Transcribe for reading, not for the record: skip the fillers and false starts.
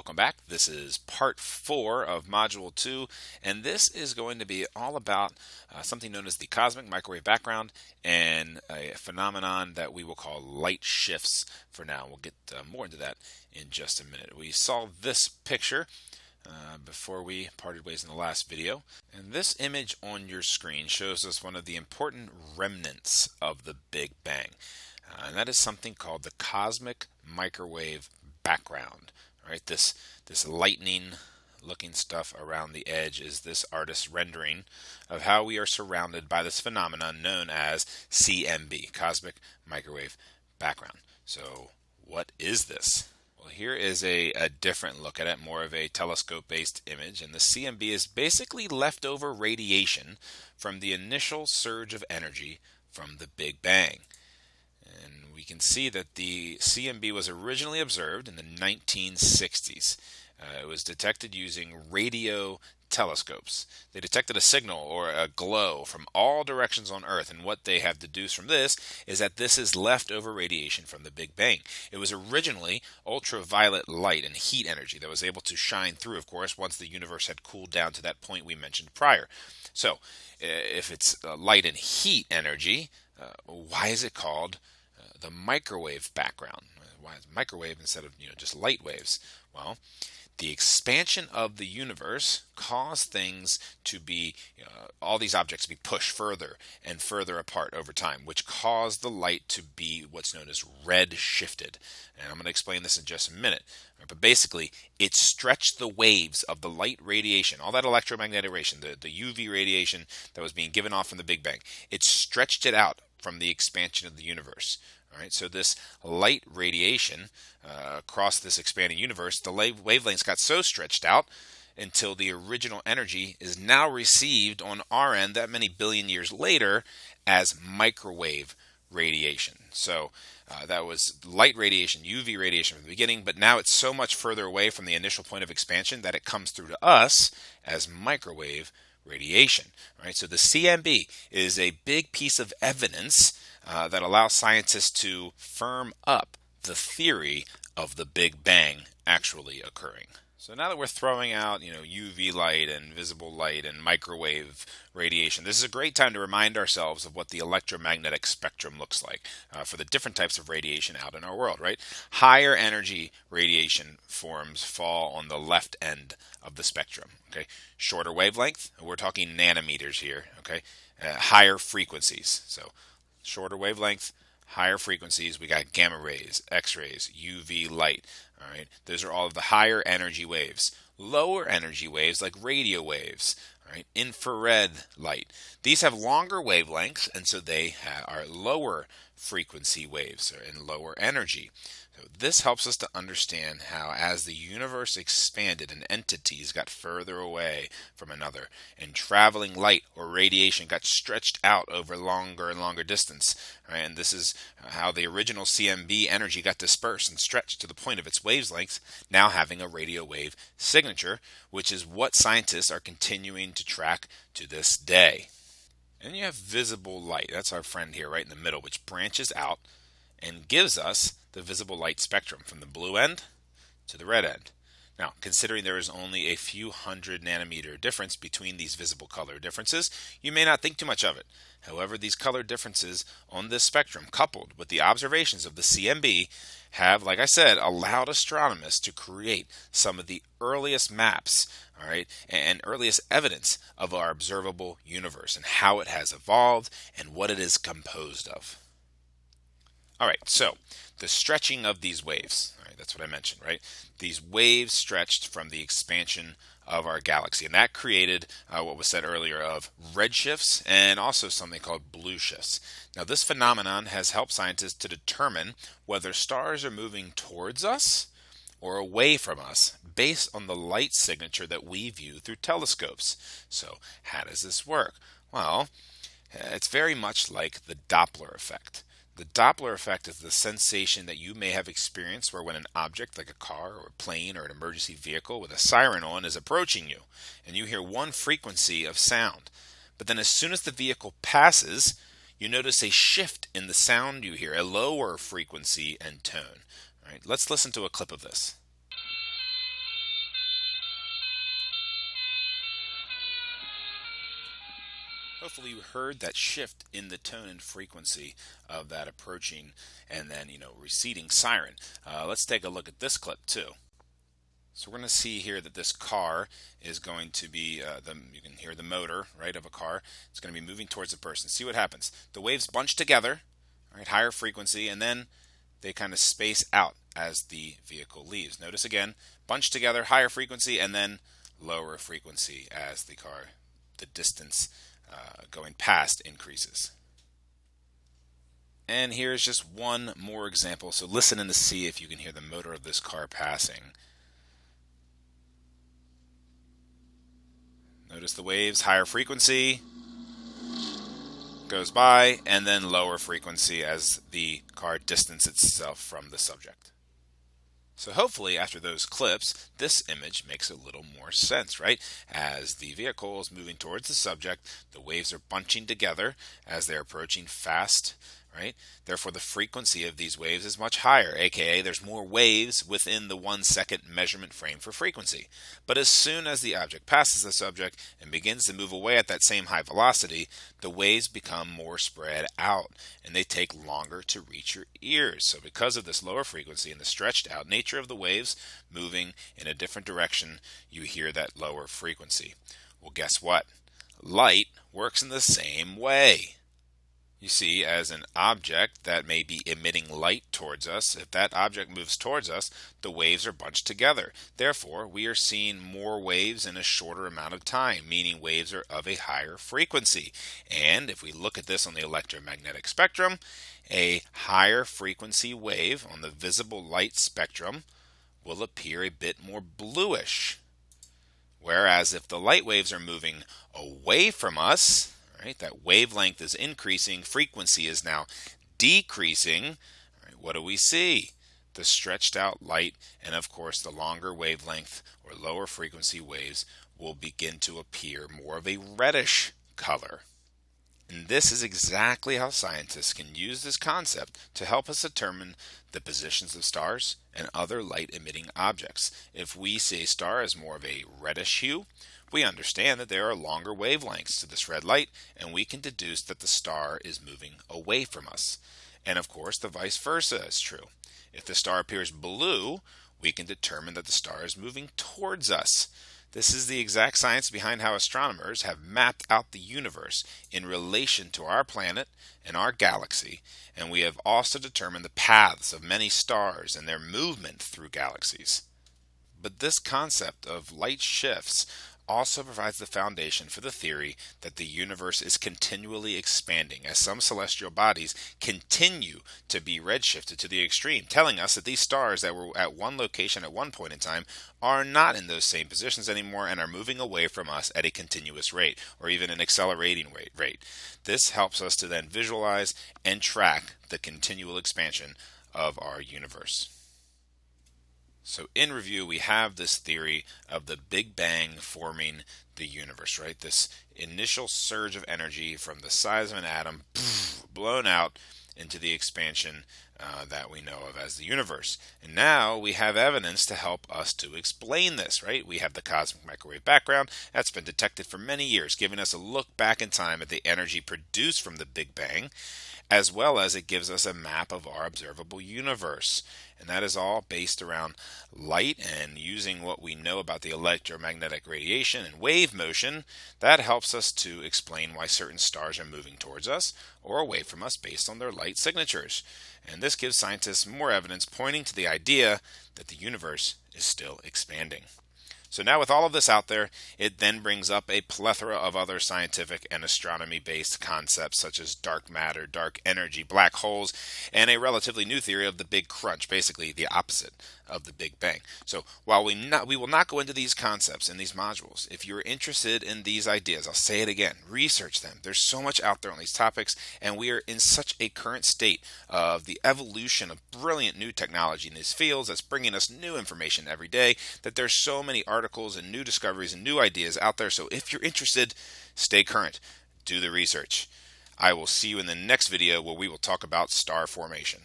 Welcome back. This is part 4 of Module 2, and this is going to be all about something known as the cosmic microwave background and a phenomenon that we will call light shifts for now. We'll get more into that in just a minute. We saw this picture before we parted ways in the last video, and this image on your screen shows us one of the important remnants of the Big Bang, and that is something called the cosmic microwave background. Right, this lightning looking stuff around the edge is this artist's rendering of how we are surrounded by this phenomenon known as CMB, cosmic microwave background. So what is this? Well, here is a different look at it, more of a telescope-based image, and the CMB is basically leftover radiation from the initial surge of energy from the Big Bang. And we can see that the CMB was originally observed in the 1960s. It was detected using radio telescopes. They detected a signal or a glow from all directions on Earth, and what they have deduced from this is that this is leftover radiation from the Big Bang. It was originally ultraviolet light and heat energy that was able to shine through, of course, once the universe had cooled down to that point we mentioned prior. So, if it's light and heat energy, why is it called the microwave background? Why is microwave instead of just light waves? Well, the expansion of the universe caused things to be, all these objects to be pushed further and further apart over time, which caused the light to be what's known as red-shifted. And I'm going to explain this in just a minute. But basically, it stretched the waves of the light radiation, all that electromagnetic radiation, the UV radiation that was being given off from the Big Bang. It stretched it out from the expansion of the universe. All right, so this light radiation across this expanding universe, the wavelengths got so stretched out until the original energy is now received on our end that many billion years later as microwave radiation. So that was light radiation, UV radiation from the beginning, but now it's so much further away from the initial point of expansion that it comes through to us as microwave radiation. All right, so the CMB is a big piece of evidence that allows scientists to firm up the theory of the Big Bang actually occurring. So now that we're throwing out, UV light and visible light and microwave radiation, this is a great time to remind ourselves of what the electromagnetic spectrum looks like for the different types of radiation out in our world, right? Higher energy radiation forms fall on the left end of the spectrum, okay? Shorter wavelength, we're talking nanometers here, okay? Higher frequencies, so shorter wavelength, higher frequencies, we got gamma rays, X-rays, UV light. All right, those are all of the higher energy waves. Lower energy waves like radio waves, all right, infrared light. These have longer wavelengths, and so they are lower frequency waves and lower energy. So this helps us to understand how as the universe expanded and entities got further away from another and traveling light or radiation got stretched out over longer and longer distance. Right? And this is how the original CMB energy got dispersed and stretched to the point of its wavelength, now having a radio wave signature, which is what scientists are continuing to track to this day. And you have visible light. That's our friend here right in the middle, which branches out and gives us the visible light spectrum from the blue end to the red end. Now, considering there is only a few hundred nanometer difference between these visible color differences, you may not think too much of it. However, these color differences on this spectrum, coupled with the observations of the CMB, have, like I said, allowed astronomers to create some of the earliest maps, all right, and earliest evidence of our observable universe and how it has evolved and what it is composed of. All right, so the stretching of these waves, all right, that's what I mentioned, right? These waves stretched from the expansion of our galaxy, and that created what was said earlier of redshifts and also something called blueshifts. Now, this phenomenon has helped scientists to determine whether stars are moving towards us or away from us based on the light signature that we view through telescopes. So, how does this work? Well, it's very much like the Doppler effect. The Doppler effect is the sensation that you may have experienced where when an object like a car or a plane or an emergency vehicle with a siren on is approaching you, and you hear one frequency of sound. But then as soon as the vehicle passes, you notice a shift in the sound you hear, a lower frequency and tone. All right, let's listen to a clip of this. Hopefully you heard that shift in the tone and frequency of that approaching and then, receding siren. Let's take a look at this clip too. So we're going to see here that this car is going to be, you can hear the motor, right, of a car. It's going to be moving towards the person. See what happens. The waves bunch together, right, higher frequency, and then they kind of space out as the vehicle leaves. Notice again, bunch together, higher frequency, and then lower frequency as the distance going past increases. And here's just one more example. So listen in to see if you can hear the motor of this car passing. Notice the waves, higher frequency goes by, and then lower frequency as the car distances itself from the subject. So hopefully after those clips, this image makes a little more sense, right? As the vehicle is moving towards the subject, the waves are bunching together as they're approaching fast, right? Therefore, the frequency of these waves is much higher, aka there's more waves within the 1 second measurement frame for frequency. But as soon as the object passes the subject and begins to move away at that same high velocity, the waves become more spread out and they take longer to reach your ears. So because of this lower frequency and the stretched out nature of the waves moving in a different direction, you hear that lower frequency. Well, guess what? Light works in the same way. You see, as an object that may be emitting light towards us, if that object moves towards us, the waves are bunched together. Therefore, we are seeing more waves in a shorter amount of time, meaning waves are of a higher frequency. And if we look at this on the electromagnetic spectrum, a higher frequency wave on the visible light spectrum will appear a bit more bluish. Whereas if the light waves are moving away from us, right, that wavelength is increasing, frequency is now decreasing. Right, what do we see? The stretched out light, and of course the longer wavelength or lower frequency waves will begin to appear more of a reddish color. And this is exactly how scientists can use this concept to help us determine the positions of stars and other light-emitting objects. If we see a star as more of a reddish hue, we understand that there are longer wavelengths to this red light, and we can deduce that the star is moving away from us. And of course, the vice versa is true. If the star appears blue, we can determine that the star is moving towards us. This is the exact science behind how astronomers have mapped out the universe in relation to our planet and our galaxy, and we have also determined the paths of many stars and their movement through galaxies. But this concept of light shifts also provides the foundation for the theory that the universe is continually expanding as some celestial bodies continue to be redshifted to the extreme, telling us that these stars that were at one location at one point in time are not in those same positions anymore and are moving away from us at a continuous rate or even an accelerating rate. This helps us to then visualize and track the continual expansion of our universe. So in review, we have this theory of the Big Bang forming the universe, right? This initial surge of energy from the size of an atom blown out into the expansion that we know of as the universe. And now we have evidence to help us to explain this, right? We have the cosmic microwave background that's been detected for many years, giving us a look back in time at the energy produced from the Big Bang, as well as it gives us a map of our observable universe. And that is all based around light and using what we know about the electromagnetic radiation and wave motion. That helps us to explain why certain stars are moving towards us or away from us based on their light signatures. And this gives scientists more evidence pointing to the idea that the universe is still expanding. So now with all of this out there, it then brings up a plethora of other scientific and astronomy-based concepts such as dark matter, dark energy, black holes, and a relatively new theory of the Big Crunch, basically the opposite of the Big Bang. So while we will not go into these concepts in these modules, if you're interested in these ideas, I'll say it again, research them. There's so much out there on these topics, and we are in such a current state of the evolution of brilliant new technology in these fields that's bringing us new information every day that there's so many articles and new discoveries and new ideas out there. So if you're interested, stay current. Do the research. I will see you in the next video where we will talk about star formation.